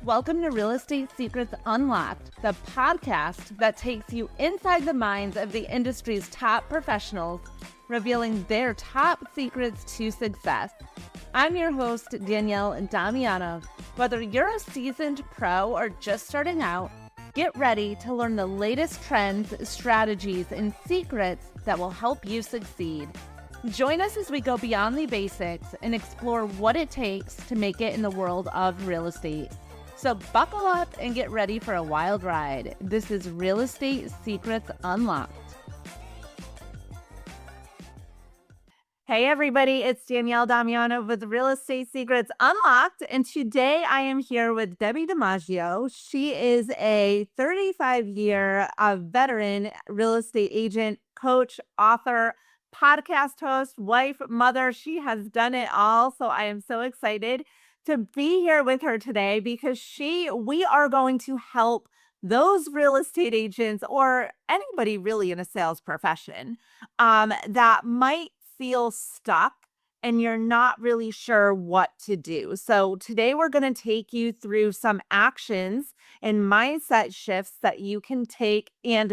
Welcome to Real Estate Secrets Unlocked, the podcast that takes you inside the minds of the industry's top professionals, revealing their top secrets to success. I'm your host, Danielle Damianov. Whether you're a seasoned pro or just starting out, get ready to learn the latest trends, strategies, and secrets that will help you succeed. Join us as we go beyond the basics and explore what it takes to make it in the world of real estate. So buckle up and get ready for a wild ride. This is Real Estate Secrets Unlocked. Hey everybody, it's Danielle Damianov with Real Estate Secrets Unlocked, and today I am here with Debbi DiMaggio. She is a 35-year veteran real estate agent, coach, author, podcast host, wife, mother. She has done it all, so I am so excited to be here with her today because we are going to help those real estate agents or anybody really in a sales profession that might feel stuck and you're not really sure what to do. So today we're going to take you through some actions and mindset shifts that you can take and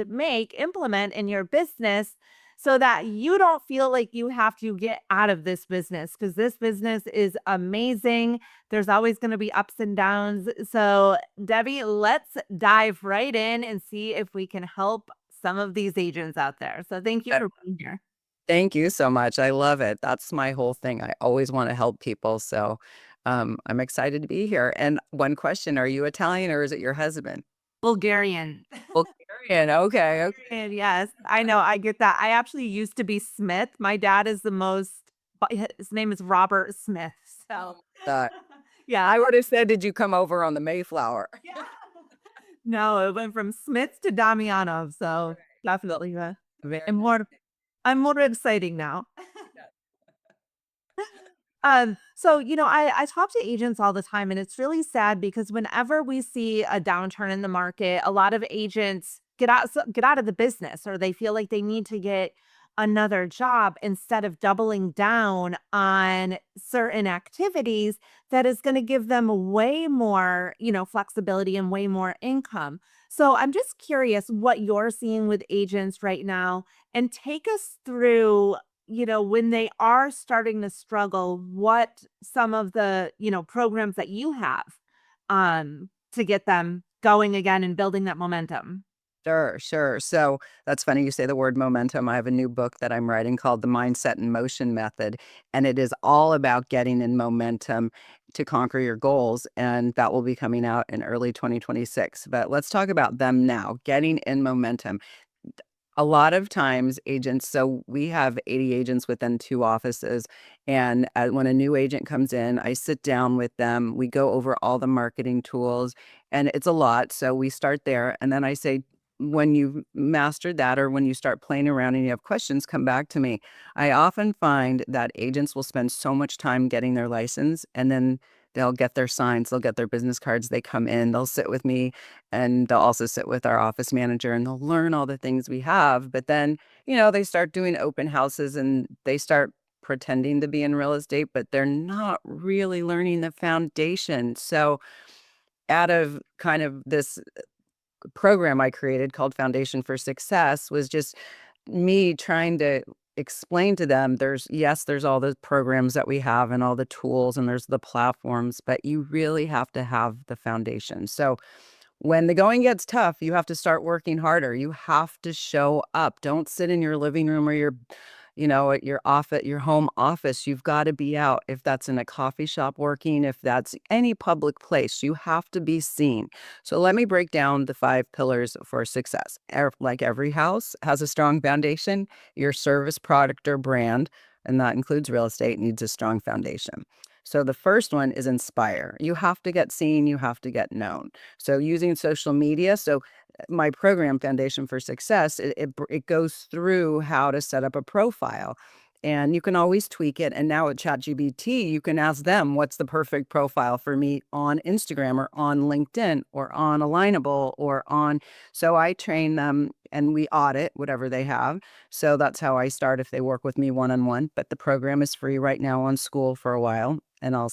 implement in your business so that you don't feel like you have to get out of this business, because this business is amazing. There's always going to be ups and downs. So Debbi, let's dive right in and see if we can help some of these agents out there. So thank you for being here. Thank you so much. I love it. That's my whole thing. I always want to help people. So I'm excited to be here. And one question, are you Italian or is it your husband? Bulgarian. Bulgarian. Okay. And yes, I know. I get that. I actually used to be Smith. My dad is his name is Robert Smith. So, yeah. I would have said, did you come over on the Mayflower? Yeah. No, it went from Smith to Damianov. So definitely, I'm more exciting now. So, I talk to agents all the time, and it's really sad because whenever we see a downturn in the market, a lot of agents get out of the business, or they feel like they need to get another job instead of doubling down on certain activities that is going to give them way more, flexibility and way more income. So I'm just curious what you're seeing with agents right now, and take us through when they are starting to struggle, what some of the, programs that you have to get them going again and building that momentum. Sure. So that's funny you say the word momentum. I have a new book that I'm writing called The Mindset in Motion Method, and it is all about getting in momentum to conquer your goals. And that will be coming out in early 2026. But let's talk about them now, getting in momentum. A lot of times agents, so we have 80 agents within 2 offices. And when a new agent comes in, I sit down with them. We go over all the marketing tools, and it's a lot. So we start there. And then I say, when you've mastered that, or when you start playing around and you have questions, come back to me. I often find that agents will spend so much time getting their license, and then they'll get their signs, they'll get their business cards, they come in, they'll sit with me, and they'll also sit with our office manager, and they'll learn all the things we have. But then, they start doing open houses and they start pretending to be in real estate, but they're not really learning the foundation. So out of kind of this program I created called Foundation for Success was just me trying to explain to them there's all the programs that we have and all the tools and there's the platforms, but you really have to have the foundation. So when the going gets tough, you have to start working harder. You have to show up. Don't sit in your living room or at your home office. You've got to be out. If that's in a coffee shop working, if that's any public place, you have to be seen. So let me break down the 5 pillars for success. Like every house has a strong foundation, your service, product, or brand, and that includes real estate, needs a strong foundation. So the first one is inspire. You have to get seen, you have to get known. So using social media. So my program, Foundation for Success, it goes through how to set up a profile. and you can always tweak it. And now with ChatGPT, you can ask them what's the perfect profile for me on Instagram or on LinkedIn or on Alignable or on. So I train them and we audit whatever they have. So that's how I start if they work with me one-on-one. But the program is free right now on Skool for a while. And I'll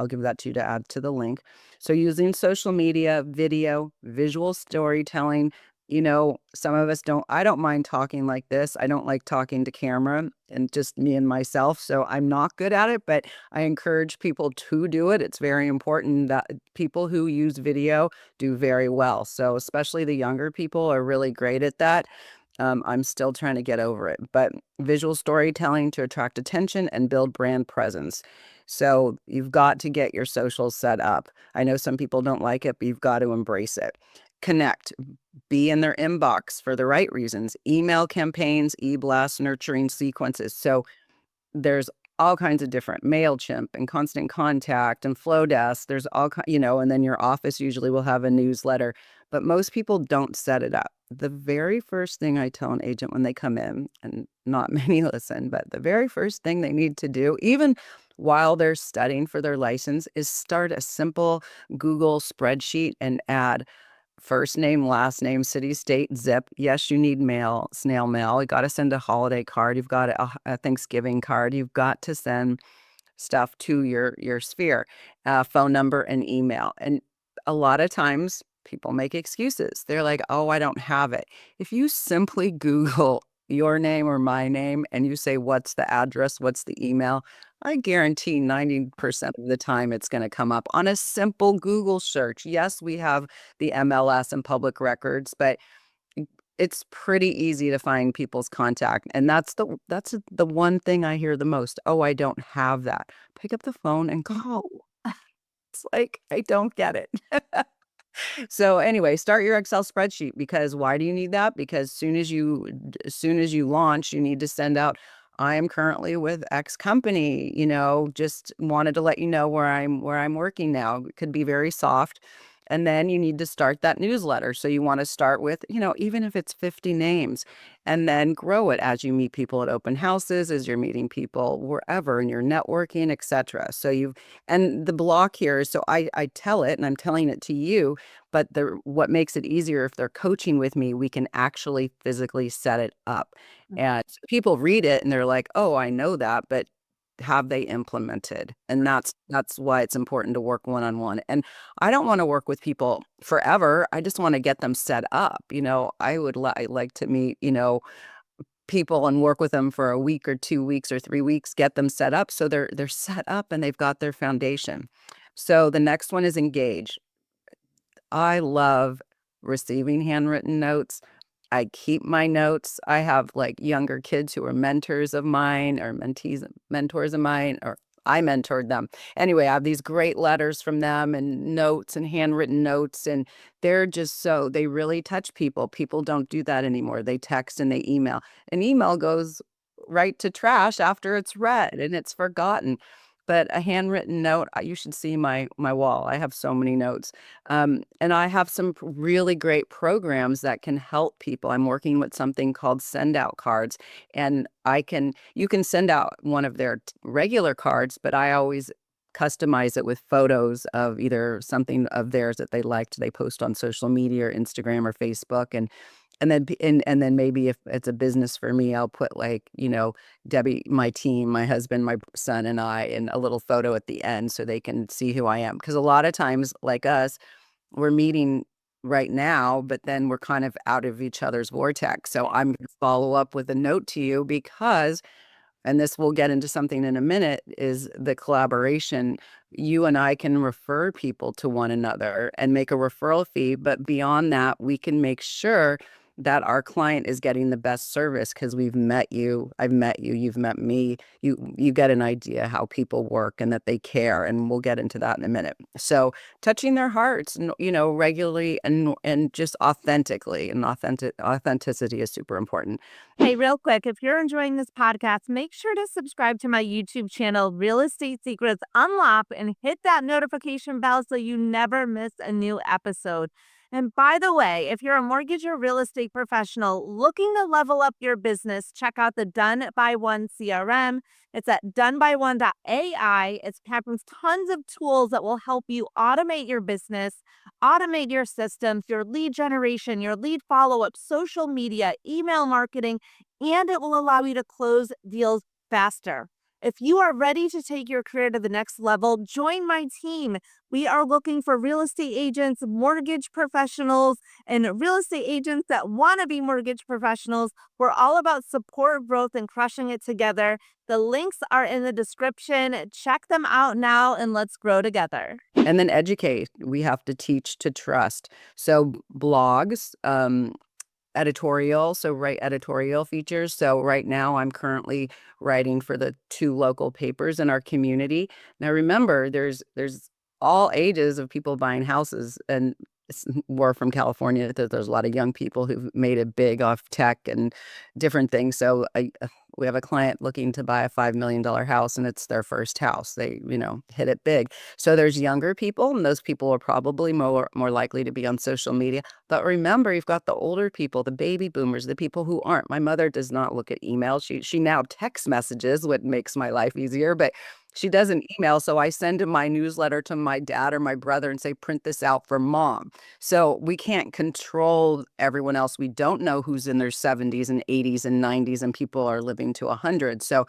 give that to you to add to the link. So using social media, video, visual storytelling, some of us I don't mind talking like this. I don't like talking to camera and just me and myself. So I'm not good at it, but I encourage people to do it. It's very important that people who use video do very well. So especially the younger people are really great at that. I'm still trying to get over it, but visual storytelling to attract attention and build brand presence. So you've got to get your socials set up. I know some people don't like it, but you've got to embrace it. Connect, be in their inbox for the right reasons. Email campaigns, e-blast, nurturing sequences. So there's all kinds of different MailChimp and Constant Contact and Flowdesk. There's and then your office usually will have a newsletter, but most people don't set it up. The very first thing I tell an agent when they come in, and not many listen, but the very first thing they need to do, even while they're studying for their license, is start a simple Google spreadsheet and add first name, last name, city, state, zip. Yes, you need mail, snail mail. You got to send a holiday card. You've got a Thanksgiving card. You've got to send stuff to your sphere, phone number and email. And a lot of times people make excuses. They're like, oh, I don't have it. If you simply Google your name or my name and you say, what's the address? What's the email? I guarantee 90% of the time it's going to come up on a simple Google search. Yes, we have the MLS and public records, but it's pretty easy to find people's contact. And that's the one thing I hear the most. Oh, I don't have that. Pick up the phone and call. It's like, I don't get it. So anyway, start your Excel spreadsheet, because why do you need that? Because as soon as you launch, you need to send out, I am currently with X company, just wanted to let you know where I'm working now. It could be very soft. And then you need to start that newsletter. So you want to start with, even if it's 50 names, and then grow it as you meet people at open houses, as you're meeting people wherever, and you're networking, etc. And the block here is, so I tell it, and I'm telling it to you, but what makes it easier, if they're coaching with me, we can actually physically set it up. And people read it and they're like, oh, I know that, but have they implemented? And that's why it's important to work one-on-one. And I don't want to work with people forever. I just want to get them set up. I like to meet, people and work with them for a week or 2 weeks or 3 weeks, get them set up so they're set up and they've got their foundation. So the next one is engage. I love receiving handwritten notes. I keep my notes. I have younger kids who are mentors of mine, or mentors of mine, or I mentored them. Anyway, I have these great letters from them and notes and handwritten notes, and they really touch people. People don't do that anymore. They text and they email. An email goes right to trash after it's read and it's forgotten. But a handwritten note, you should see my wall. I have so many notes. And I have some really great programs that can help people. I'm working with something called send out cards, and you can send out one of their regular cards, but I always customize it with photos of either something of theirs that they liked, they post on social media or Instagram or Facebook. And then maybe if it's a business for me, I'll put Debbie, my team, my husband, my son, and I, in a little photo at the end so they can see who I am. Because a lot of times, like us, we're meeting right now, but then we're kind of out of each other's vortex. So I'm going to follow up with a note to you, because, and this will get into something in a minute, is the collaboration. You and I can refer people to one another and make a referral fee. But beyond that, we can make sure that our client is getting the best service, because we've met you, I've met you, you've met me. You get an idea how people work and that they care, and we'll get into that in a minute. So touching their hearts, regularly and just authentically, and authenticity is super important. Hey, real quick, if you're enjoying this podcast, make sure to subscribe to my YouTube channel, Real Estate Secrets Unlocked, and hit that notification bell so you never miss a new episode. And by the way, if you're a mortgage or real estate professional looking to level up your business, check out the Done by One CRM. It's at DoneByOne.ai. It has tons of tools that will help you automate your business, automate your systems, your lead generation, your lead follow up, social media, email marketing, and it will allow you to close deals faster. If you are ready to take your career to the next level, join my team. We are looking for real estate agents, mortgage professionals, and real estate agents that want to be mortgage professionals. We're all about support, growth, and crushing it together. The links are in the description. Check them out now and let's grow together. And then educate. We have to teach to trust. So blogs, editorial, so write editorial features. So right now I'm currently writing for the 2 local papers in our community. Now remember, there's all ages of people buying houses, and we're from California. There's a lot of young people who've made it big off tech and different things. So we have a client looking to buy a $5 million house, and it's their first house. They, hit it big. So there's younger people, and those people are probably more likely to be on social media. But remember, you've got the older people, the baby boomers, the people who aren't. My mother does not look at email. She now text messages, what makes my life easier, but she doesn't email. So I send my newsletter to my dad or my brother and say, print this out for mom. So we can't control everyone else. We don't know who's in their 70s and 80s and 90s, and people are living to 100. So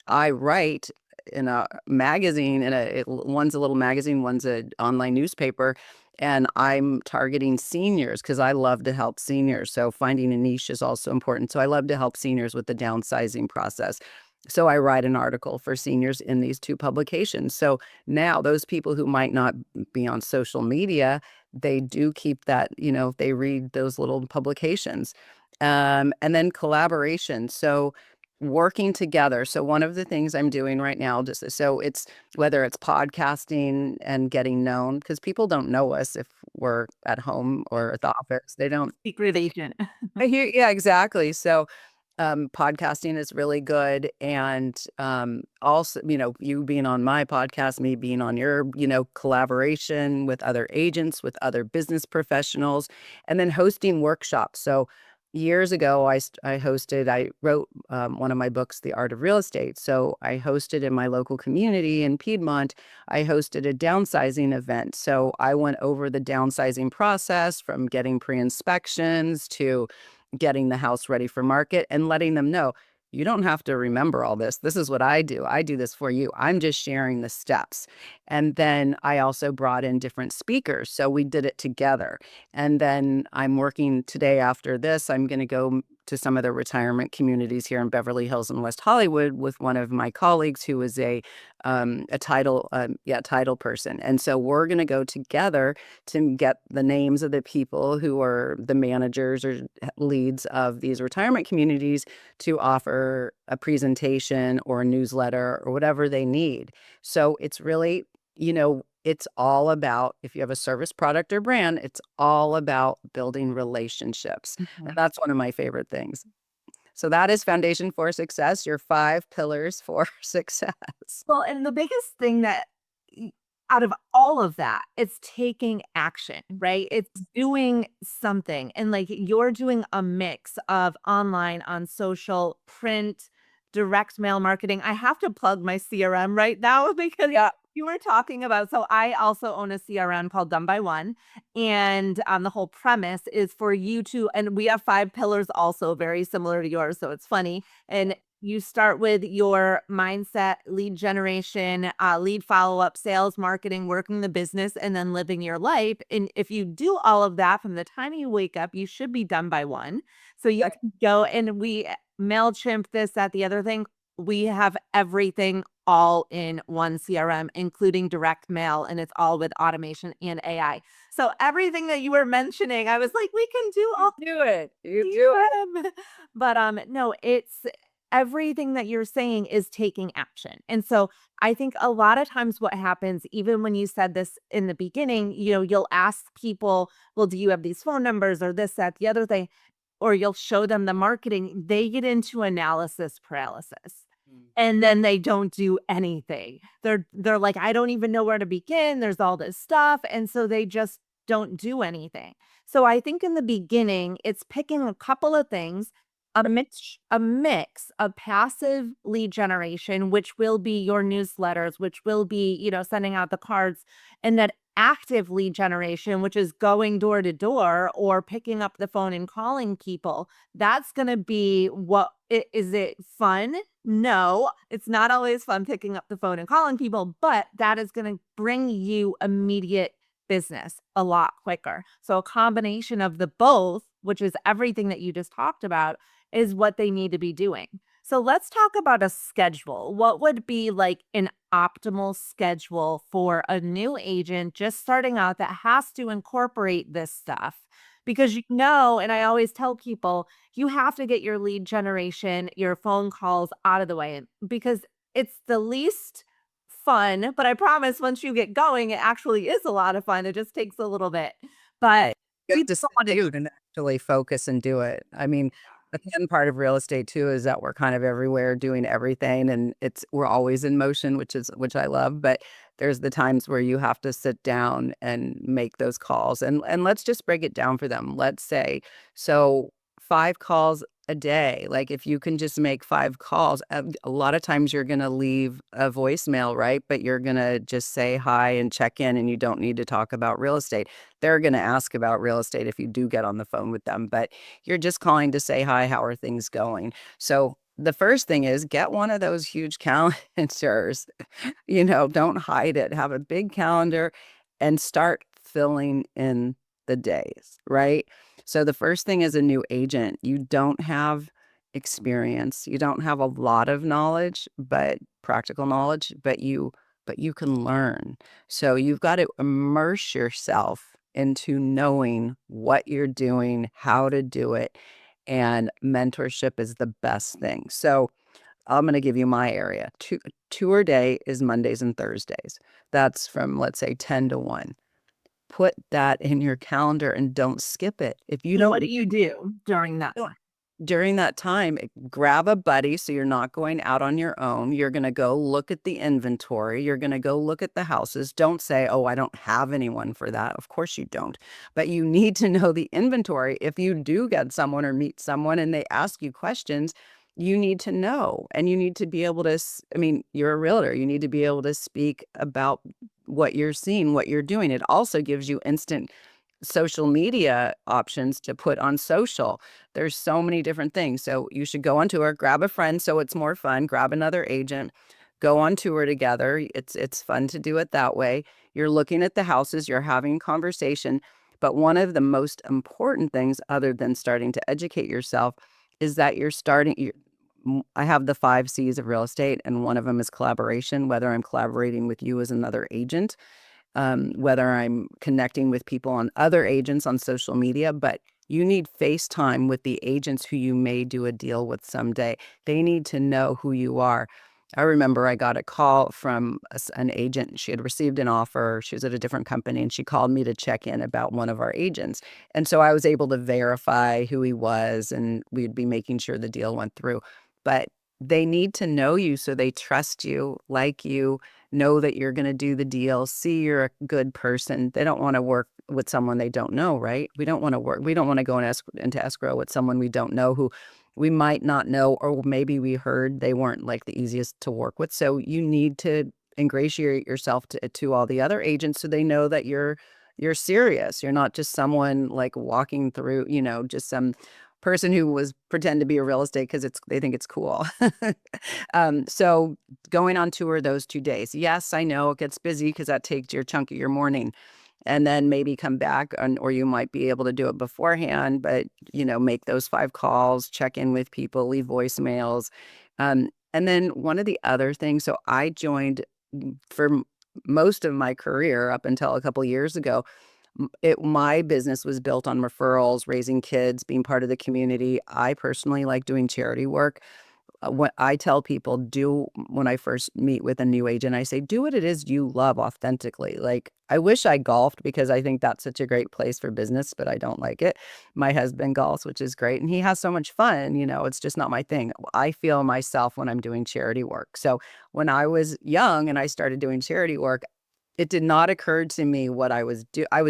I write in a magazine, one's a little magazine, one's an online newspaper, and I'm targeting seniors because I love to help seniors. So finding a niche is also important. So I love to help seniors with the downsizing process. So I write an article for seniors in these 2 publications. So now those people who might not be on social media, they do keep that, they read those little publications. And then collaboration. So working together. So one of the things I'm doing right now, just so it's whether it's podcasting and getting known, because people don't know us if we're at home or at the office. They don't. Secret agent. Yeah, exactly. So podcasting is really good. And also, you being on my podcast, me being on your, collaboration with other agents, with other business professionals, and then hosting workshops. So years ago, I wrote one of my books, The Art of Real Estate. So I hosted in my local community in Piedmont, I hosted a downsizing event. So I went over the downsizing process from getting pre-inspections to getting the house ready for market and letting them know, you don't have to remember all this. This is what I do. I do this for you. I'm just sharing the steps. And then I also brought in different speakers. So we did it together. And then I'm working today after this. I'm going to go to some of the retirement communities here in Beverly Hills and West Hollywood with one of my colleagues who is a title person. And so we're going to go together to get the names of the people who are the managers or leads of these retirement communities to offer a presentation or a newsletter or whatever they need. So it's really, it's all about, if you have a service, product, or brand, it's all about building relationships. And that's one of my favorite things. So that is foundation for success, your 5 pillars for success. Well, and the biggest thing that out of all of that, it's taking action, right? It's doing something. And like you're doing a mix of online, on social, print, direct mail marketing. I have to plug my CRM right now because you were talking about. So I also own a CRM called Done by One. And the whole premise is for you to, and we have 5 pillars also very similar to yours. So it's funny. And you start with your mindset, lead generation, lead follow up, sales, marketing, working the business, and then living your life. And if you do all of that from the time you wake up, you should be done by 1. So you can go and MailChimp, this, that, the other thing. We have everything all in one CRM, including direct mail, and it's all with automation and AI. So everything that you were mentioning, I was like, we can do all. Do it. You do it. But no, it's everything that you're saying is taking action. And so I think a lot of times what happens, even when you said this in the beginning, you'll ask people, well, do you have these phone numbers or this, that, the other thing, or you'll show them the marketing, they get into analysis paralysis. And then they don't do anything. They're like, I don't even know where to begin. There's all this stuff. And so they just don't do anything. So I think in the beginning, it's picking a couple of things, a mix of passive lead generation, which will be your newsletters, which will be, sending out the cards, and that active lead generation, which is going door to door or picking up the phone and calling people. That's going to be is it fun? No, it's not always fun picking up the phone and calling people, but that is going to bring you immediate business a lot quicker. So a combination of the both, which is everything that you just talked about, is what they need to be doing. So let's talk about a schedule. What would be like an optimal schedule for a new agent just starting out that has to incorporate this stuff? Because and I always tell people, you have to get your lead generation, your phone calls out of the way because it's the least fun. But I promise once you get going, it actually is a lot of fun. It just takes a little bit. But You we have to sit don't want to. down and actually focus and do it. I mean, the fun part of real estate too is that we're kind of everywhere doing everything, and we're always in motion, which I love. But there's the times where you have to sit down and make those calls. And let's just break it down for them. Let's say, so 5 calls a day. Like if you can just make 5 calls, a lot of times you're going to leave a voicemail, right? But you're going to just say hi and check in, and you don't need to talk about real estate. They're going to ask about real estate if you do get on the phone with them, but you're just calling to say hi, how are things going? So the first thing is get one of those huge calendars. Don't hide it. Have a big calendar and start filling in the days, right? So the first thing as a new agent, you don't have experience. You don't have a lot of knowledge, but practical knowledge, but you can learn. So you've got to immerse yourself into knowing what you're doing, how to do it, and mentorship is the best thing. So I'm going to give you my area. Tour day is Mondays and Thursdays. That's from, let's say, 10 to 1. Put that in your calendar and don't skip it. If you don't, What do you do during that time? during that time, grab a buddy so you're not going out on your own. You're going to go look at the inventory. You're going to go look at the houses. Don't say, oh, I don't have anyone for that. Of course you don't. But you need to know the inventory. If you do get someone or meet someone and they ask you questions, you need to know. And you need to be able to, I mean, you're a realtor. You need to be able to speak about what you're seeing, what you're doing. It also gives you instant social media options to put on social. There's so many different things. So you should go on tour, grab a friend so it's more fun, grab another agent, go on tour together. It's fun to do it that way. You're looking at the houses, you're having conversation, but one of the most important things other than starting to educate yourself is that I have the 5 C's of real estate, and one of them is collaboration, whether I'm collaborating with you as another agent, whether I'm connecting with people on other agents on social media, but you need FaceTime with the agents who you may do a deal with someday. They need to know who you are. I remember I got a call from an agent. She had received an offer. She was at a different company, and she called me to check in about one of our agents. And so I was able to verify who he was, and we'd be making sure the deal went through. But they need to know you so they trust you, like you, know that you're going to do the deal, see you're a good person. They don't want to work with someone they don't know, right? We don't want to go into escrow with someone we don't know, who we might not know, or maybe we heard they weren't like the easiest to work with. So you need to ingratiate yourself to all the other agents so they know that you're serious. You're not just someone like walking through, just some person who was pretend to be a real estate because they think it's cool. So going on tour those 2 days. Yes, I know it gets busy because that takes your chunk of your morning, and then maybe come back or you might be able to do it beforehand, but make those 5 calls, check in with people, leave voicemails. And then one of the other things, so I joined for most of my career up until a couple years ago. My business was built on referrals, raising kids, being part of the community. I personally like doing charity work. What I tell people do when I first meet with a new agent, I say, do what it is you love authentically. Like, I wish I golfed because I think that's such a great place for business, but I don't like it. My husband golfs, which is great, and he has so much fun. It's just not my thing. I feel myself when I'm doing charity work. So when I was young and I started doing charity work, it did not occur to me what I was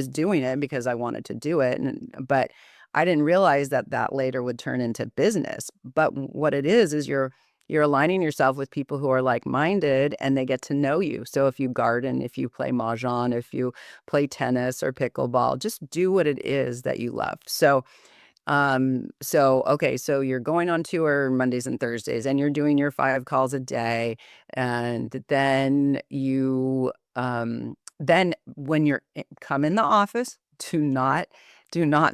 doing it because I wanted to do it, but I didn't realize that that later would turn into business. But what it is you're aligning yourself with people who are like-minded and they get to know you. So if you garden, if you play mahjong, if you play tennis or pickleball, just do what it is that you love. So okay, so you're going on tour Mondays and Thursdays and you're doing your 5 calls a day, and then when you're come in the office, do not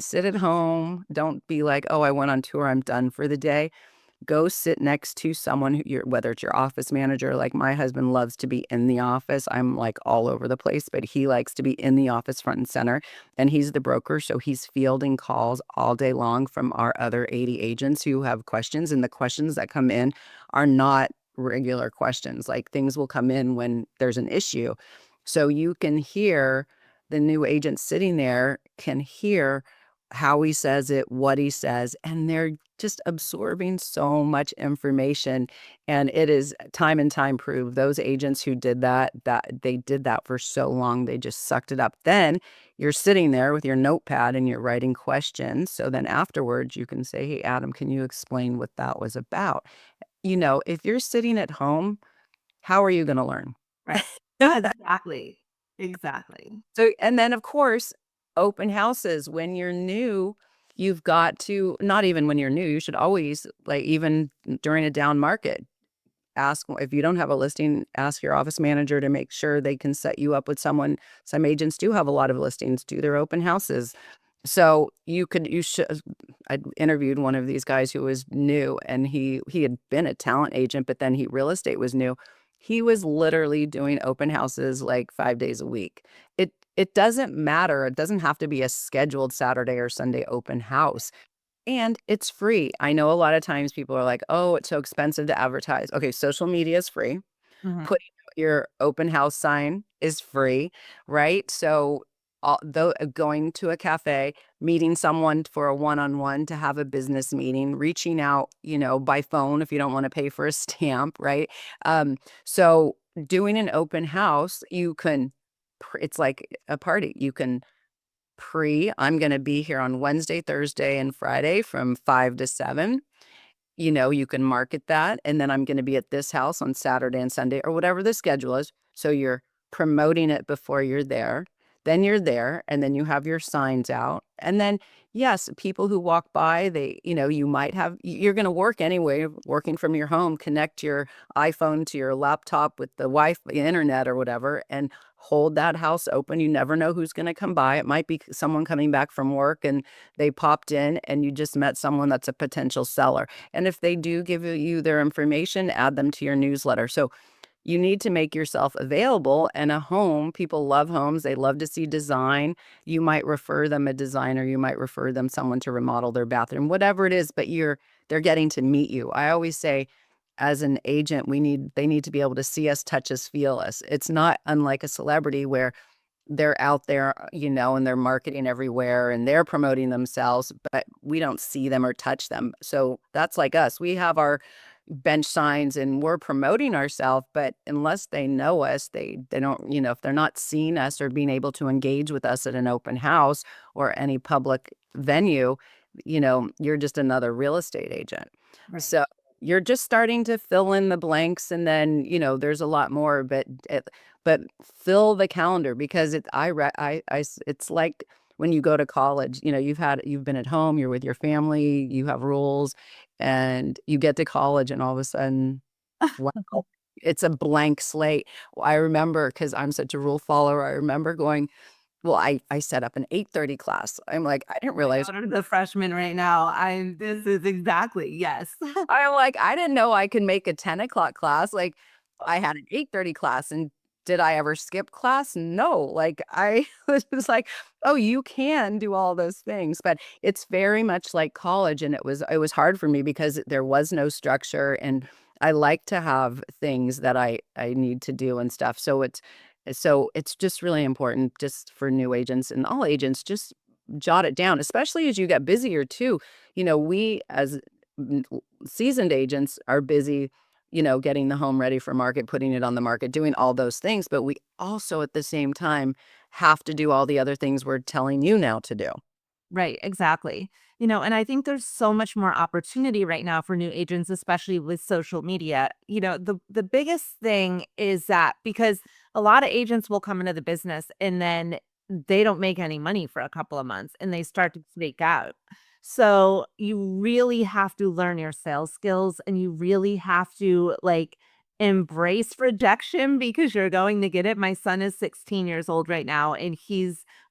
sit at home. Don't be like, "Oh, I went on tour, I'm done for the day." Go sit next to someone who whether it's your office manager. Like, my husband loves to be in the office. I'm like all over the place, but he likes to be in the office front and center, and he's the broker, so he's fielding calls all day long from our other 80 agents who have questions, and the questions that come in are not regular questions. Like, things will come in when there's an issue. So you can hear the new agent sitting there can hear how he says it, what he says, and they're just absorbing so much information. And it is time and time proved. Those agents who did that, they did that for so long, they just sucked it up. Then you're sitting there with your notepad and you're writing questions. So then afterwards you can say, "Hey, Adam, can you explain what that was about?" If you're sitting at home, how are you going to learn? Right. Exactly. Exactly. So, and then of course, open houses. When you're new, you've got to, not even when you're new, you should always, like, even during a down market, ask if you don't have a listing, ask your office manager to make sure they can set you up with someone. Some agents do have a lot of listings, do their open houses. So you should. I interviewed one of these guys who was new, and he had been a talent agent, but then real estate was new. He was literally doing open houses like 5 days a week. It doesn't matter. It doesn't have to be a scheduled Saturday or Sunday open house. And it's free. I know a lot of times people are like, "Oh, it's so expensive to advertise." Okay, social media is free. Mhm. Putting out your open house sign is free, right? So, going to a cafe, meeting someone for a one-on-one to have a business meeting, reaching out, by phone if you don't wanna pay for a stamp, right? So doing an open house, you can it's like a party. You can I'm gonna be here on Wednesday, Thursday, and Friday from 5 to 7. You can market that, and then I'm gonna be at this house on Saturday and Sunday, or whatever the schedule is. So you're promoting it before you're there. Then you're there, and then you have your signs out. And then, yes, people who walk by, you might you're gonna work anyway, working from your home, connect your iPhone to your laptop with the Wi-Fi, internet or whatever, and hold that house open. You never know who's gonna come by. It might be someone coming back from work and they popped in and you just met someone that's a potential seller. And if they do give you their information, add them to your newsletter. So you need to make yourself available. And a home, people love homes. They love to see design. You might refer them a designer. You might refer them someone to remodel their bathroom, whatever it is, but they're getting to meet you. I always say, as an agent, they need to be able to see us, touch us, feel us. It's not unlike a celebrity where they're out there, and they're marketing everywhere and they're promoting themselves, but we don't see them or touch them. So that's like us. We have our bench signs and we're promoting ourselves, but unless they know us, they don't, if they're not seeing us or being able to engage with us at an open house or any public venue, you're just another real estate agent. Right. So you're just starting to fill in the blanks, and then, there's a lot more, but fill the calendar because it's like when you go to college, you've been at home, you're with your family, you have rules, and you get to college and all of a sudden, wow, it's a blank slate. Well, I remember, because 'cause I'm such a rule follower, I remember going, well, I set up an 8:30 class. I'm like, I didn't My realize daughter's a freshman right now. This is exactly, yes. I'm like, I didn't know I could make a 10 o'clock class. Like, I had an 8:30 class, and did I ever skip class? No. Like, I was like, "Oh, you can do all those things." But it's very much like college, and it was hard for me because there was no structure, and I like to have things that I need to do and stuff. So it's just really important just for new agents and all agents, just jot it down, especially as you get busier too. We as seasoned agents are busy, getting the home ready for market, putting it on the market, doing all those things. But we also at the same time have to do all the other things we're telling you now to do. Right, exactly. And I think there's so much more opportunity right now for new agents, especially with social media. The biggest thing is that because a lot of agents will come into the business and then they don't make any money for a couple of months and they start to freak out. So you really have to learn your sales skills and you really have to embrace rejection because you're going to get it. My son is 16 years old right now and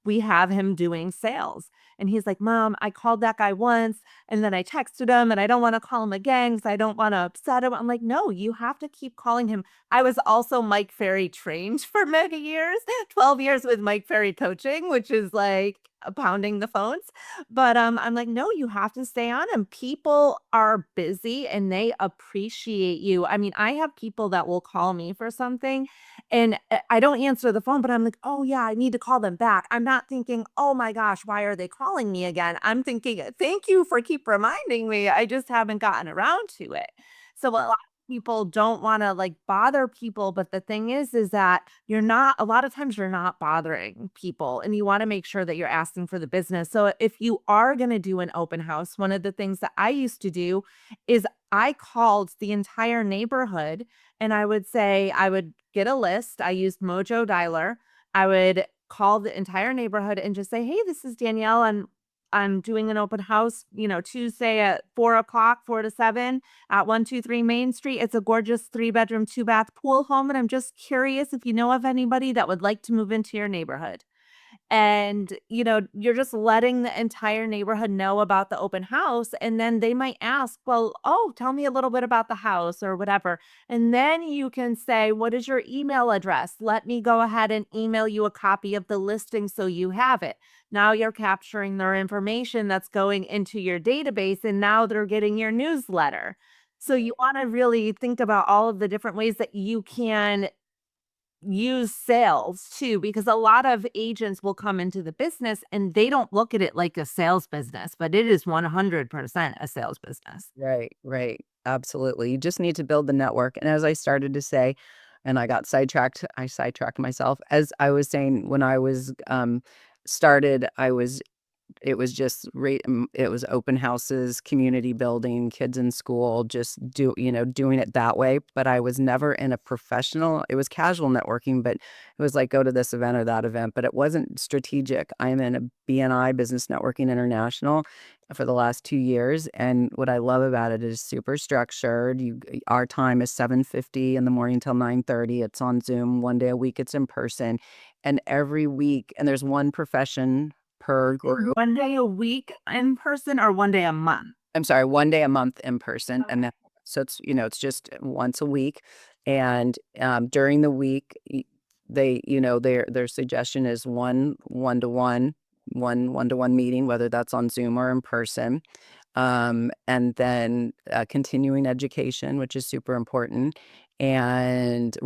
we have him doing sales. And he's like, Mom, I called that guy once and then I texted him and I don't want to call him again because I don't want to upset him. I'm like, no, you have to keep calling him. I was also Mike Ferry trained for many years, 12 years with Mike Ferry coaching, which is like pounding the phones. But I'm like, no, you have to stay on him. People are busy and they appreciate you. I mean, I have people that will call me for something and I don't answer the phone, but I'm like, "Oh, yeah, I need to call them back." I'm not thinking, "Oh my gosh, why are they calling me again?" I'm thinking, "Thank you for keep reminding me. I just haven't gotten around to it." So a lot of people don't wanna, bother people, but the thing is that a lot of times you're not bothering people, and you wanna make sure that you're asking for the business. So if you are gonna do an open house, one of the things that I used to do is I called the entire neighborhood and I would get a list. I used Mojo Dialer. I would call the entire neighborhood and just say, "Hey, this is Danielle. I'm doing an open house, Tuesday at 4 o'clock, 4 to 7 at 123 Main Street. It's a gorgeous 3 bedroom, 2 bath pool home. And I'm just curious if you know of anybody that would like to move into your neighborhood." And, you're just letting the entire neighborhood know about the open house, and then they might ask, "Well, oh, tell me a little bit about the house," or whatever. And then you can say, "What is your email address? Let me go ahead and email you a copy of the listing so you have it." Now you're capturing their information that's going into your database, and now they're getting your newsletter. So you wanna really think about all of the different ways that you can use sales too, because a lot of agents will come into the business and they don't look at it like a sales business, but it is 100% a sales business. Right, right. Absolutely. You just need to build the network. And as I started to say, and I sidetracked myself. As I was saying, when I was started, it was open houses, community building, kids in school, just doing it that way. But I was never in a professional, it was casual networking, but it was like go to this event or that event, but it wasn't strategic. I'm in a BNI, Business Networking International, for the last 2 years. And what I love about it is super structured. Our time is 7:50 in the morning till 9:30. It's on Zoom. One day a week it's in person. And every week, and there's one profession per group. One day a week in person or one day a month? I'm sorry, one day a month in person, and Okay. then so it's just once a week, and, during the week, their suggestion is one-to-one meeting, whether that's on Zoom or in person, and then, continuing education, which is super important, and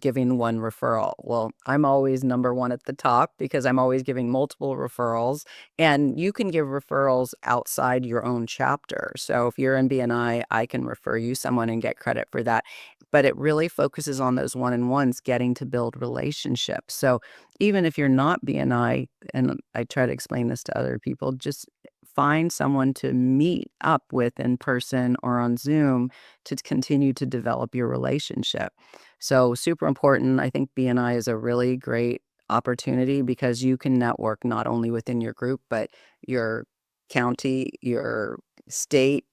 giving one referral. Well, I'm always number 1 at the top because I'm always giving multiple referrals, and you can give referrals outside your own chapter. So if you're in BNI, I can refer you someone and get credit for that. But it really focuses on those one-on-ones, getting to build relationships. So even if you're not BNI, and I try to explain this to other people, just find someone to meet up with in person or on Zoom to continue to develop your relationship. So super important. I think BNI is a really great opportunity because you can network not only within your group, but your county, your state,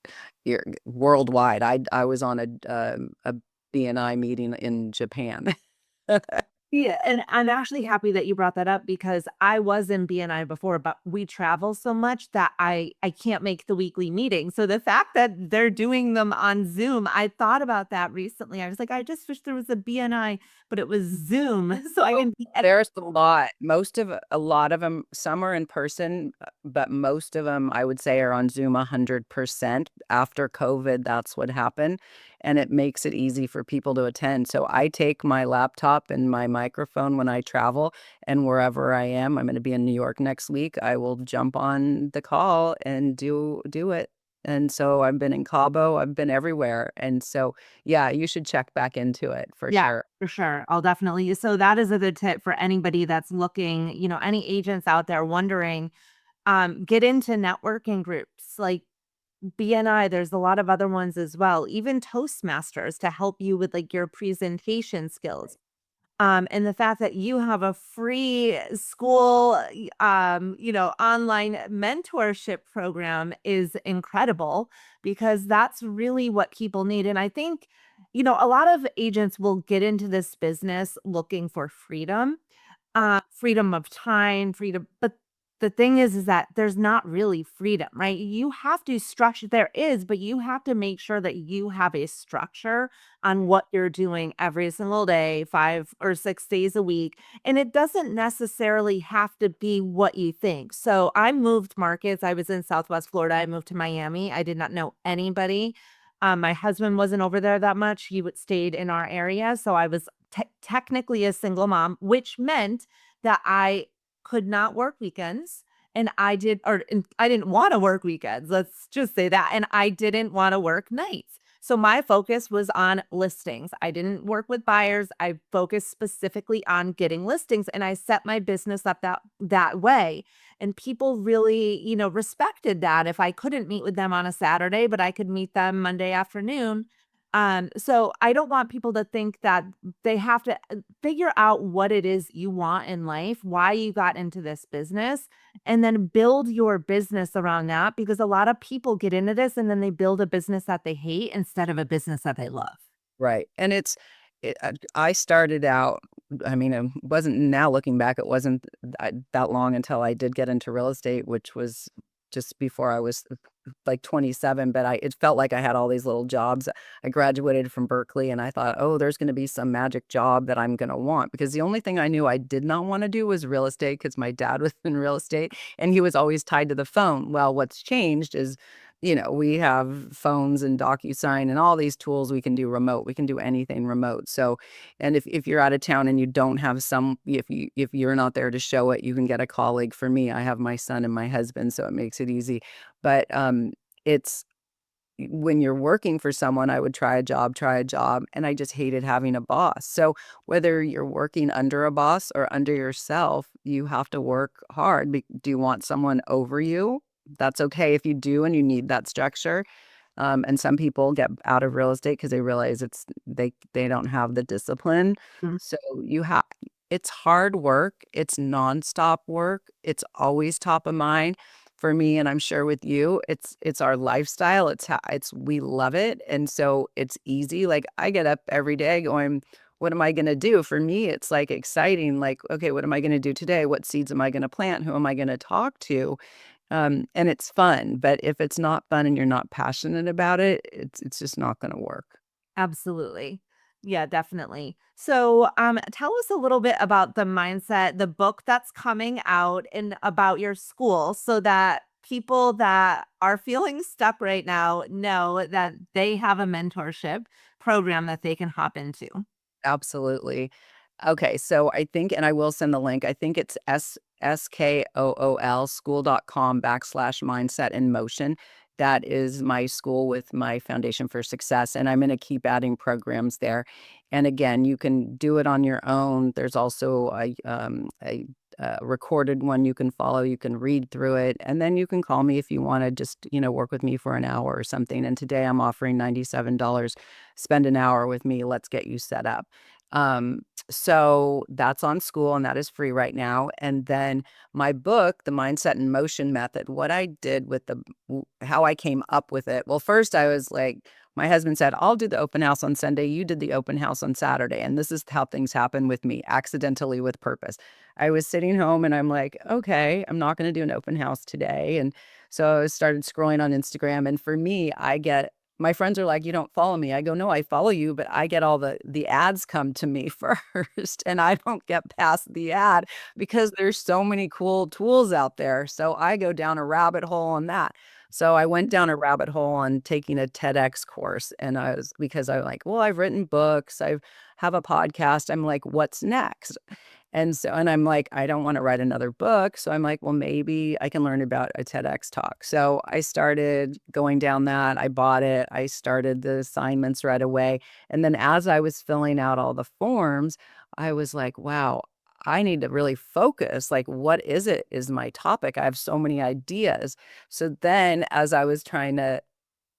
your worldwide. I was on a BNI meeting in Japan. Yeah, and I'm actually happy that you brought that up because I was in BNI before, but we travel so much that I can't make the weekly meeting. So the fact that they're doing them on Zoom, I thought about that recently. I was like, I just wish there was a BNI, but it was Zoom. So I can be There's a lot. A lot of them, some are in person, but most of them, I would say, are on Zoom 100%. After COVID, that's what happened, and it makes it easy for people to attend. So I take my laptop and my microphone when I travel, and wherever I am, I'm gonna be in New York next week, I will jump on the call and do it And so I've been in Cabo, I've been everywhere. And so, yeah, you should check back into it for Yeah, sure. for sure. I'll definitely. So that is a good tip for anybody that's looking, any agents out there wondering, get into networking groups like BNI. There's a lot of other ones as well, even Toastmasters to help you with like your presentation skills. And the fact that you have a free Skool, online mentorship program is incredible because that's really what people need. And I think, a lot of agents will get into this business looking for freedom, freedom of time, freedom. But the thing is that there's not really freedom, right? You have to structure, there is, but you have to make sure that you have a structure on what you're doing every single day, 5 or 6 days a week. And it doesn't necessarily have to be what you think. So I moved markets. I was in Southwest Florida. I moved to Miami. I did not know anybody. My husband wasn't over there that much. Stayed in our area. So I was technically a single mom, which meant that I could not work weekends. And I didn't want to work weekends. Let's just say that. And I didn't want to work nights. So my focus was on listings. I didn't work with buyers. I focused specifically on getting listings and I set my business up that way. And people really, respected that if I couldn't meet with them on a Saturday, but I could meet them Monday afternoon. So I don't want people to think that they have to figure out what it is you want in life, why you got into this business, and then build your business around that because a lot of people get into this and then they build a business that they hate instead of a business that they love. Right, and I started out I mean, it wasn't now looking back, it wasn't that long until I did get into real estate, which was just before I was, like, 27, but it felt like I had all these little jobs. I graduated from Berkeley, and I thought, "Oh, there's gonna be some magic job that I'm gonna want," because the only thing I knew I did not wanna do was real estate, because my dad was in real estate, and he was always tied to the phone. Well, what's changed is we have phones and DocuSign and all these tools we can do remote. We can do anything remote. So, and if you're out of town and you don't have if you're not there to show it, you can get a colleague. For me, I have my son and my husband, so it makes it easy. But it's when you're working for someone, I would try a job, and I just hated having a boss. So whether you're working under a boss or under yourself, you have to work hard. Do you want someone over you? That's okay if you do and you need that structure. And some people get out of real estate because they realize they don't have the discipline. Mhm. So it's hard work, it's nonstop work, it's always top of mind for me, and I'm sure with you, it's our lifestyle, it's we love it, and so it's easy. Like, I get up every day going, "What am I gonna do?" For me, it's, like, exciting, like, "Okay, what am I gonna do today? What seeds am I gonna plant? Who am I gonna talk to?" And it's fun, but if it's not fun and you're not passionate about it, it's just not gonna work. Absolutely. Yeah, definitely. So, tell us a little bit about the book that's coming out and about your school so that people that are feeling stuck right now know that they have a mentorship program that they can hop into. Absolutely. Okay, so I think and I will send the link, I think it's Skool, school.com/mindset in motion. That is my school with my Foundation for Success, and I'm gonna keep adding programs there. And again, you can do it on your own. There's also a recorded one you can follow, you can read through it, and then you can call me if you wanna just, work with me for an hour or something. And today I'm offering $97. Spend an hour with me, let's get you set up. Um, so that's on Skool, and that is free right now. And then my book, The Mindset in Motion Method, what I did with how I came up with it. Well, first I was like, my husband said, "I'll do the open house on Sunday. You did the open house on Saturday." And this is how things happen with me, accidentally with purpose. I was sitting home and I'm like, "Okay, I'm not going to do an open house today." And so I started scrolling on Instagram. And for me, my friends are like, "You don't follow me." I go, "No, I follow you, but I get all the ads come to me first, and I don't get past the ad because there's so many cool tools out there." So I go down a rabbit hole on that. So I went down a rabbit hole on taking a TEDx course, and because I'm like, "Well, I've written books, have a podcast." I'm like, "What's next?" And I'm like, I don't want to write another book. So I'm like, well, maybe I can learn about a TEDx talk. So I started going down that. I bought it. I started the assignments right away. And then as I was filling out all the forms, I was like, wow, I need to really focus. Like, what is it is my topic? I have so many ideas. So then as I was trying to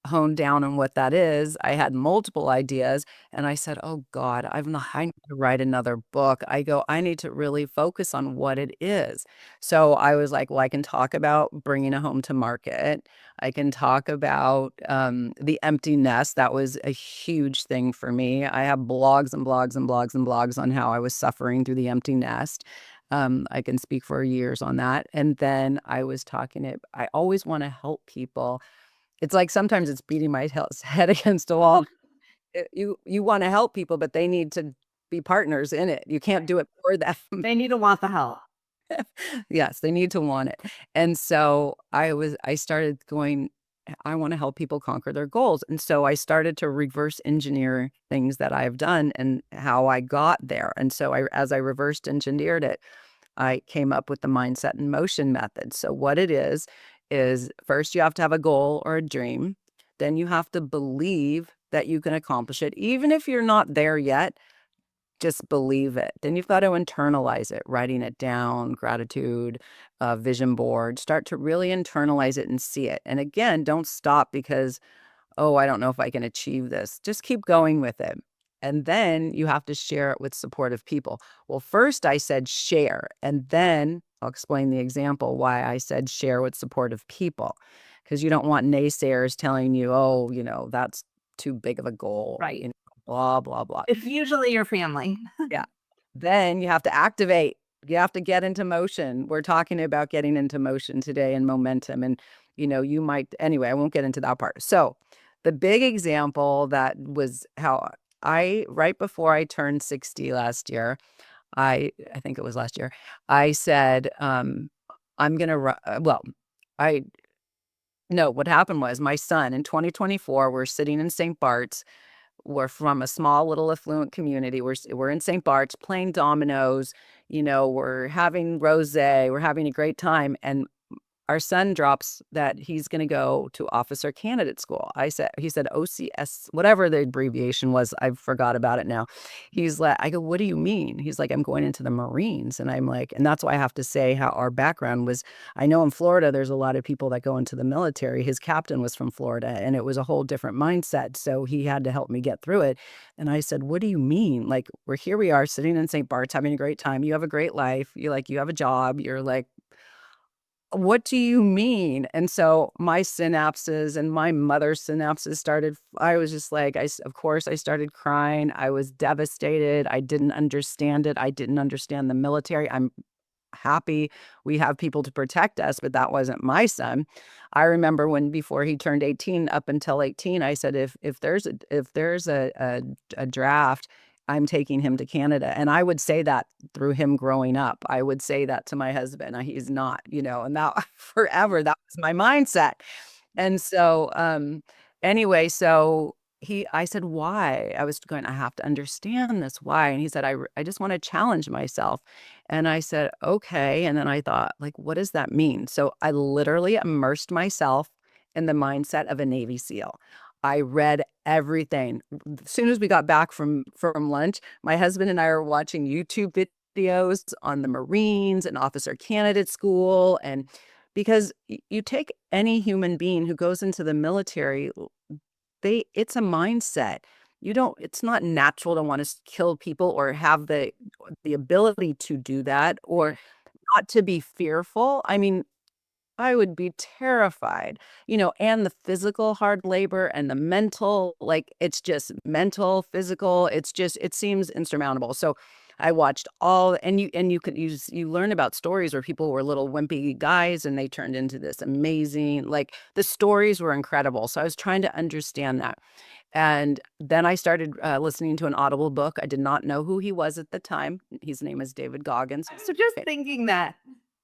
hone down on what that is, I had multiple ideas and I said, "Oh God, I need to write another book." I go, "I need to really focus on what it is." So I was like, "Well, I can talk about bringing a home to market. I can talk about the empty nest. That was a huge thing for me. I have blogs and blogs and blogs and blogs on how I was suffering through the empty nest. I can speak for years on that. And then I was talking it. I always want to help people. It's like sometimes it's beating my head against a wall. You wanna help people, but they need to be partners in it. You can't do it for them. They need to want the help. Yes, they need to want it. And so I started going, I wanna help people conquer their goals. And so I started to reverse engineer things that I've done and how I got there. And so as I reversed engineered it, I came up with the mindset and motion method. So what it is first you have to have a goal or a dream. Then you have to believe that you can accomplish it. Even if you're not there yet, just believe it. Then you've got to internalize it, writing it down, gratitude, vision board. Start to really internalize it and see it. And again, don't stop because oh, I don't know if I can achieve this. Just keep going with it. And then you have to share it with supportive people. Well, first I said share, and then I'll explain the example why I said share with supportive people. Because you don't want naysayers telling you, oh, that's too big of a goal, Right. blah, blah, blah. It's usually your family. Yeah. Then you have to activate. You have to get into motion. We're talking about getting into motion today and momentum. And, you might, anyway, I won't get into that part. So, the big example that was how right before I turned 60 last year, I think it was last year, I said, I'm going to, well, I, no, what happened was my son in 2024, we're sitting in St. Bart's. We're from a small little affluent community. We're in St. Bart's playing dominoes, we're having rosé, we're having a great time. And our son drops that he's going to go to officer candidate school. He said OCS, whatever the abbreviation was. I forgot about it now. He's like, I go, what do you mean? He's like, I'm going into the Marines. And I'm like, and that's why I have to say how our background was. I know in Florida, there's a lot of people that go into the military. His captain was from Florida and it was a whole different mindset. So he had to help me get through it. And I said, what do you mean? Like, here we are sitting in St. Bart's having a great time. You have a great life. You have a job. You're like, what do you mean? And so my synapses and my mother's synapses started, I was just like, of course, I started crying. I was devastated. I didn't understand it. I didn't understand the military. I'm happy we have people to protect us, but that wasn't my son. I remember when before he turned 18, up until 18, I said, if there's a draft, I'm taking him to Canada. And I would say that through him growing up. I would say that to my husband. He's not, and that forever, that was my mindset. And so, anyway, so I said, why? I was going, I have to understand this. Why? And he said, I just want to challenge myself. And I said, okay. And then I thought, like, what does that mean? So I literally immersed myself in the mindset of a Navy SEAL. I read everything. As soon as we got back from lunch, my husband and I were watching YouTube videos on the Marines and officer candidate school. And because you take any human being who goes into the military, it's a mindset. It's not natural to want to kill people or have the ability to do that or not to be fearful. I mean, I would be terrified, and the physical hard labor and the mental, like it's just mental, physical, it seems insurmountable. So I watched you learn about stories where people were little wimpy guys and they turned into this amazing, like the stories were incredible. So I was trying to understand that. And then I started listening to an Audible book. I did not know who he was at the time. His name is David Goggins. So just thinking that.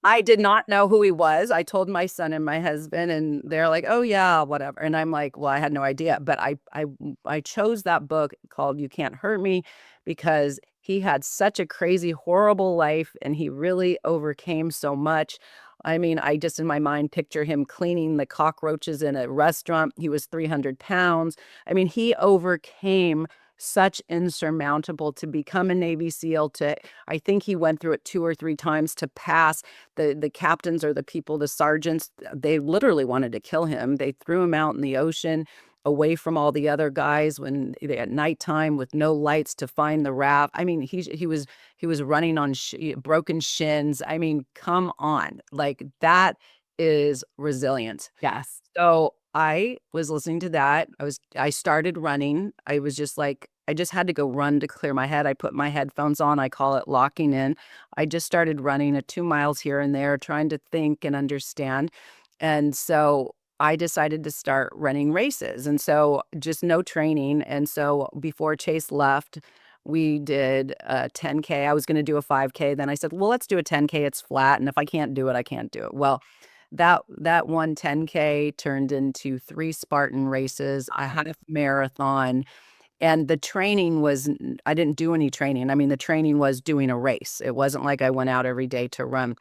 I did not know who he was. I told my son and my husband, and they're like, "Oh yeah, whatever." And I'm like, "Well, I had no idea." But I chose that book called "You Can't Hurt Me" because he had such a crazy, horrible life, and he really overcame so much. I mean, I just in my mind picture him cleaning the cockroaches in a restaurant. He was 300 pounds. I mean, he overcame such insurmountable to become a Navy SEAL. To I think he went through it 2 or 3 times to pass. The captains or the people, the sergeants, they literally wanted to kill him. They threw him out in the ocean away from all the other guys when at nighttime with no lights to find the raft. I mean, he was running on broken shins. I mean, come on. Like that is resilience. Yes. So I was listening to that. I started running. I was just like, I just had to go run to clear my head. I put my headphones on. I call it locking in. I just started running at 2 miles here and there, trying to think and understand. And so I decided to start running races. And so just no training. And so before Chase left, we did a 10K. I was going to do a 5K. Then I said, well, let's do a 10K. It's flat. And if I can't do it, I can't do it. Well, that one 10K turned into 3 Spartan races, a half marathon, and the training was I didn't do any training. I mean, the training was doing a race. It wasn't like I went out every day to run.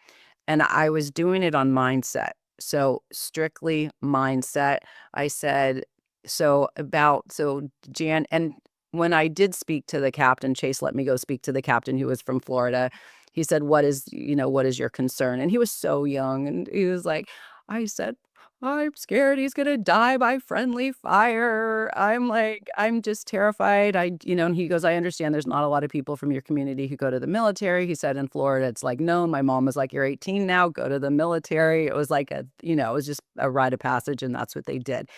And I was doing it on mindset. So strictly mindset. I said, Jan, and when I did speak to the captain, Chase let me go speak to the captain who was from Florida. He said, what is your concern? And he was so young. And he was like, I said, I'm scared he's gonna die by friendly fire. I'm like, I'm just terrified. And he goes, I understand there's not a lot of people from your community who go to the military. He said in Florida, it's like known. My mom was like, you're 18 now, go to the military. It was like it was just a rite of passage, and that's what they did.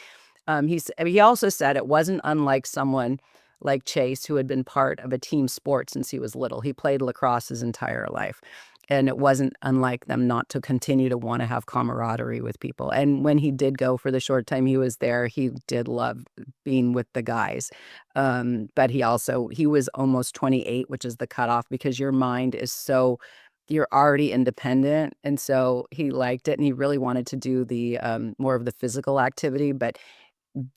He also said it wasn't unlike someone like Chase, who had been part of a team sport since he was little. He played lacrosse his entire life. And it wasn't unlike them not to continue to want to have camaraderie with people. And when he did go for the short time he was there, he did love being with the guys. But he was almost 28, which is the cutoff because your mind is so, you're already independent. And so he liked it and he really wanted to do the more of the physical activity. But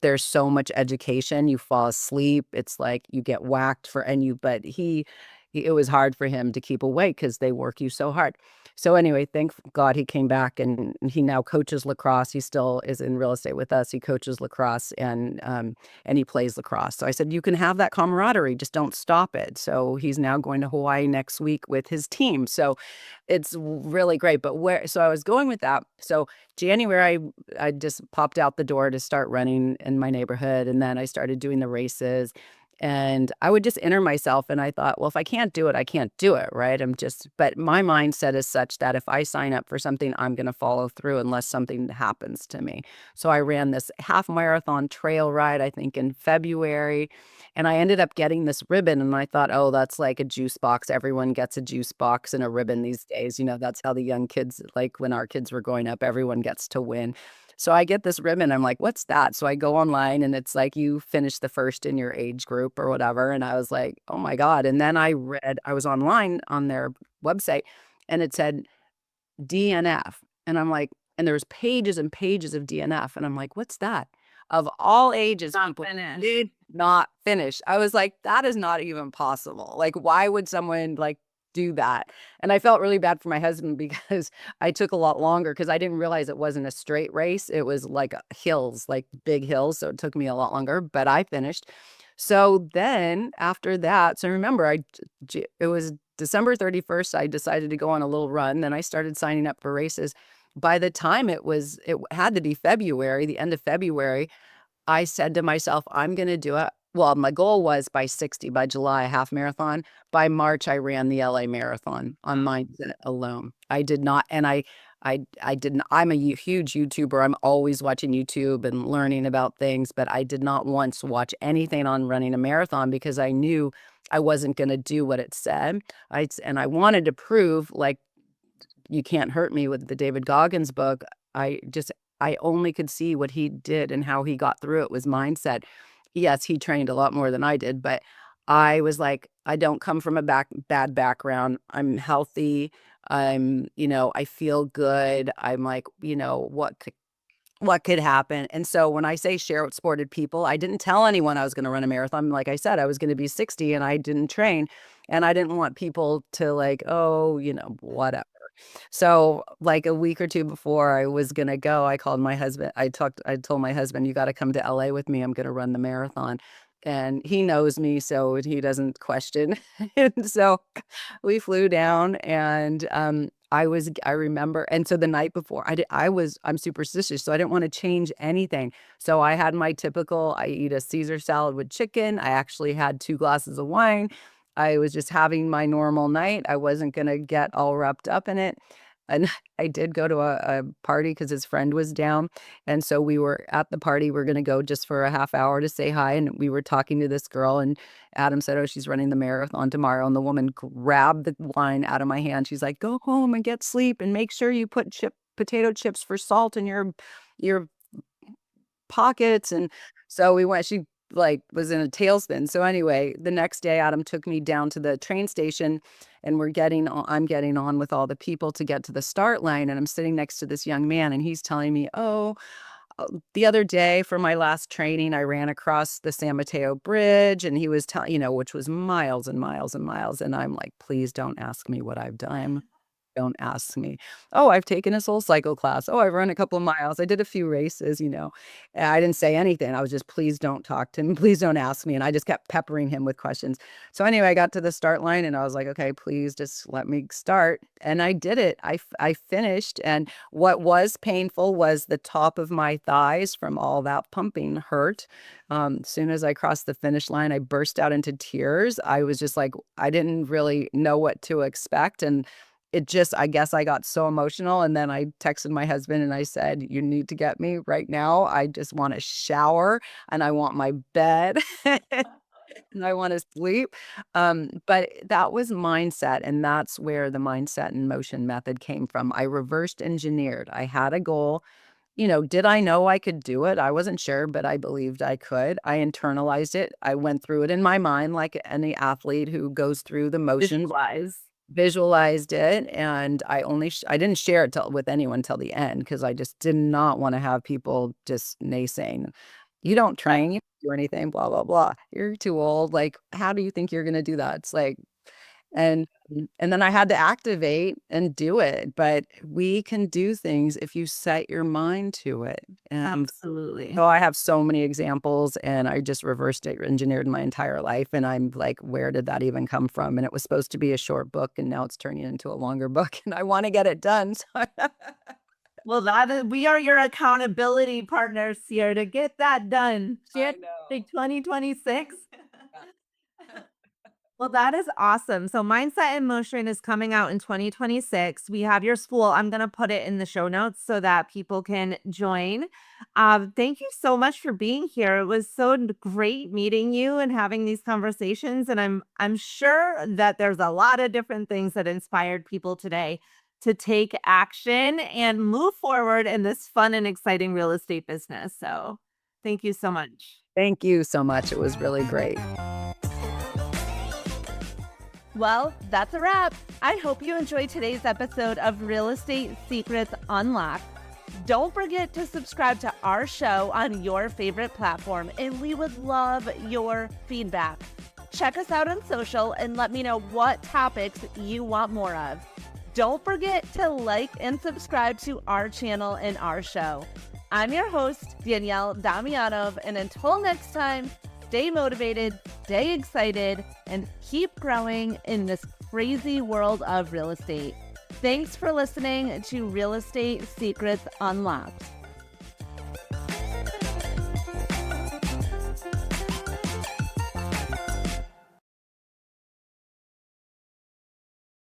there's so much education, you fall asleep, it's like you get whacked for and you but he it was hard for him to keep awake because they work you so hard. So anyway, thank God he came back and he now coaches lacrosse. He still is in real estate with us. He coaches lacrosse and he plays lacrosse. So I said, you can have that camaraderie, just don't stop it. So he's now going to Hawaii next week with his team. So it's really great. But so I was going with that. So January, I just popped out the door to start running in my neighborhood. And then I started doing the races. And I would just enter myself and I thought, well, if I can't do it, I can't do it, right? But my mindset is such that if I sign up for something, I'm going to follow through unless something happens to me. So I ran this half marathon trail ride, I think in February, and I ended up getting this ribbon. And I thought, oh, that's like a juice box. Everyone gets a juice box and a ribbon these days. That's how the young kids, like when our kids were growing up, everyone gets to win. So I get this ribbon. I'm like, what's that? So I go online and it's like you finished the first in your age group or whatever. And I was like, oh my God. And then I was online on their website and it said DNF. And I'm like, and there's pages and pages of DNF. And I'm like, what's that? Of all ages, Not people finished. did not finish. I was like, that is not even possible. Like, why would someone like do that? And I felt really bad for my husband because I took a lot longer because I didn't realize it wasn't a straight race. It was like hills, like big hills. So it took me a lot longer, but I finished. So then after that, so remember, it was December 31st, I decided to go on a little run. Then I started signing up for races. By the time it had to be February, the end of February, I said to myself, I'm going to do it. Well, my goal was by 60, by July, a half marathon. By March, I ran the LA marathon on mindset alone. I did not, and I didn't, I'm a huge YouTuber. I'm always watching YouTube and learning about things, but I did not once watch anything on running a marathon because I knew I wasn't going to do what it said. And I wanted to prove like, you can't hurt me with the David Goggins book. I only could see what he did and how he got through it was mindset. Yes, he trained a lot more than I did, but I was like, I don't come from a bad background. I'm healthy. I feel good. I'm like, what could happen? And so when I say share with sported people, I didn't tell anyone I was going to run a marathon. Like I said, I was going to be 60 and I didn't train. And I didn't want people to like, oh, whatever. So like a week or two before I was going to go, I called my husband. I told my husband, you got to come to LA with me. I'm going to run the marathon. And he knows me, so he doesn't question. And so we flew down and I remember, and so the night before I'm superstitious, so I didn't want to change anything. So I had my typical, I eat a Caesar salad with chicken. I actually had 2 glasses of wine. I was just having my normal night. I wasn't gonna get all wrapped up in it. And I did go to a party because his friend was down. And so we were at the party. We're gonna go just for a half hour to say hi. And we were talking to this girl, and Adam said, oh, she's running the marathon tomorrow. And the woman grabbed the wine out of my hand. She's like, go home and get sleep and make sure you put potato chips for salt in your pockets. And so we went, she like was in a tailspin. So anyway, the next day Adam took me down to the train station, and I'm getting on with all the people to get to the start line, and I'm sitting next to this young man, and he's telling me, the other day for my last training, I ran across the San Mateo Bridge, and he was telling, which was miles and miles and miles. And I'm like, please don't ask me what I've done. Don't ask me. Oh, I've taken a Soul Cycle class. Oh, I've run a couple of miles. I did a few races. And I didn't say anything. I was just, please don't talk to him. Please don't ask me. And I just kept peppering him with questions. So anyway, I got to the start line and I was like, okay, please just let me start. And I did it. I finished. And what was painful was the top of my thighs from all that pumping hurt. As soon as I crossed the finish line, I burst out into tears. I was just like, I didn't really know what to expect. And I guess I got so emotional. And then I texted my husband and I said, you need to get me right now. I just want a shower and I want my bed and I want to sleep. But that was mindset. And that's where the mindset and motion method came from. I reversed engineered. I had a goal. Did I know I could do it? I wasn't sure, but I believed I could. I internalized it. I went through it in my mind like any athlete who goes through the motions. Visualized it, and I didn't share it with anyone till the end because I just did not want to have people just naysaying, "You don't train, you don't do anything, blah, blah, blah. You're too old, like, how do you think you're gonna do that?" It's like and and then I had to activate and do it, but we can do things if you set your mind to it, and Absolutely. so I have so many examples, and I just reversed it, engineered my entire life, and I'm like, "Where did that even come from?" And it was supposed to be a short book, and now it's turning into a longer book, and I wanna get it done, so Well, we are your accountability partners here to get that done. I Like know. 2026. Well, that is awesome. So Mindset in Motion is coming out in 2026. We have your Skool. I'm going to put it in the show notes so that people can join. Thank you so much for being here. It was so great meeting you and having these conversations. And I'm sure that there's a lot of different things that inspired people today to take action and move forward in this fun and exciting real estate business. So thank you so much. Thank you so much, it was really great. Well, that's a wrap. I hope you enjoyed today's episode of Real Estate Secrets Unlocked. Don't forget to subscribe to our show on your favorite platform, and we would love your feedback. Check us out on social and let me know what topics you want more of. Don't forget to like and subscribe to our channel and our show. I'm your host, Danielle Damianov, and until next time, stay motivated, stay excited, and keep growing in this crazy world of real estate. Thanks for listening to Real Estate Secrets Unlocked.